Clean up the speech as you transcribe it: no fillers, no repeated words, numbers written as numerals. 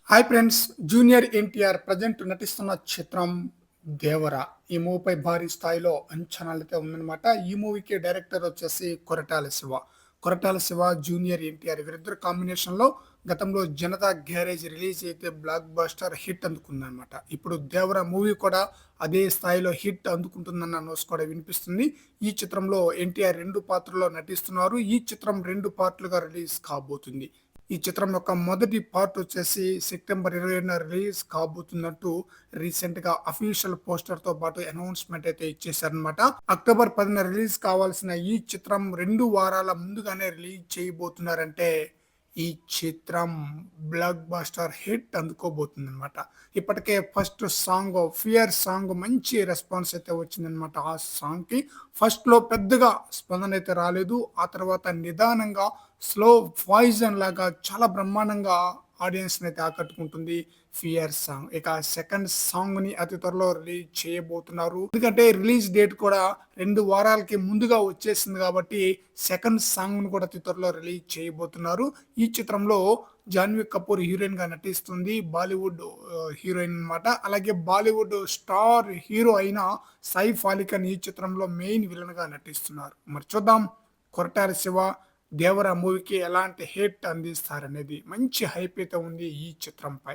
Hi friends! Junior NTR present నటిస్తున్న చిత్రం 'దేవర'. ఈ మూవీపై భారీ స్థాయిలో అంచనాలైతే ఉందన్నమాట. ఈ మూవీకి డైరెక్టర్ వచ్చేసి కొరటాల శివ. కొరటాల శివ, జూనియర్ ఎన్టీఆర్ వీరిద్దరు కాంబినేషన్‌లో గతంలో 'జనతా గ్యారేజ్' రిలీజ్ అయితే బ్లాక్ బస్టర్ హిట్ అందుకుందన్నమాట. ఇప్పుడు 'దేవర' మూవీ కూడా అదే స్థాయిలో హిట్ అందుకుంటుందన్న న్యూస్ కూడా వినిపిస్తుంది. ఈ చిత్రంలో ఎన్టీఆర్ 2 పాత్రల్లో నటిస్తున్నారు. ఈ చిత్రం 2 పార్ట్‌లుగా రిలీజ్ కాబోతుంది. ఈ చిత్రం యొక్క మొదటి పార్ట్ వచ్చేసి సెప్టెంబర్ 20న రిలీజ్ కాబోతున్నట్టు రీసెంట్‌గా అఫీషియల్ పోస్టర్‌తో పాటు అనౌన్స్‌మెంట్ అయితే ఇచ్చేసారనమాట. అక్టోబర్ 10న రిలీజ్ కావాల్సిన ఈ చిత్రం 2 వారాల ముందుగానే రిలీజ్ చేయబోతున్నారంటే ఈ చిత్రం బ్లాక్ బస్టర్ హిట్ అందుకోబోతుందనమాట. ఇప్పటికే ఫస్ట్ సాంగ్ 'ఫియర్' సాంగ్ మంచి రెస్పాన్స్ అయితే వచ్చిందనమాట. ఆ సాంగ్‌కి ఫస్ట్‌లో పెద్దగా స్పందన అయితే రాలేదు. ఆ తర్వాత నిదానంగా స్లో పాయిజన్ లాగా చాలా బ్రహ్మాండంగా ఆడియన్స్‌ని అయితే ఆకట్టుకుంటుంది 'ఫియర్' సాంగ్. ఇక సెకండ్ సాంగ్‌ని అతి త్వరలో రిలీజ్ చేయబోతున్నారు. ఎందుకంటే రిలీజ్ డేట్ కూడా 2 వారాలకి ముందుగా వచ్చేసింది కాబట్టి సెకండ్ సాంగ్‌ని కూడా అతి త్వరలో రిలీజ్ చేయబోతున్నారు. ఈ చిత్రంలో జాన్వీ కపూర్ హీరోయిన్‌గా నటిస్తుంది. బాలీవుడ్ హీరోయిన్ అన్నమాట. అలాగే బాలీవుడ్ స్టార్ హీరో అయిన సైఫ్ అలీ ఖాన్ ఈ చిత్రంలో మెయిన్ విలన్‌గా నటిస్తున్నారు. మరి చూద్దాం కొరటాల శివ 'దేవర' మూవీకి ఎలాంటి హిట్ అందిస్తారనేది. మంచి హైప్ అయితే ఉంది ఈ చిత్రంపై.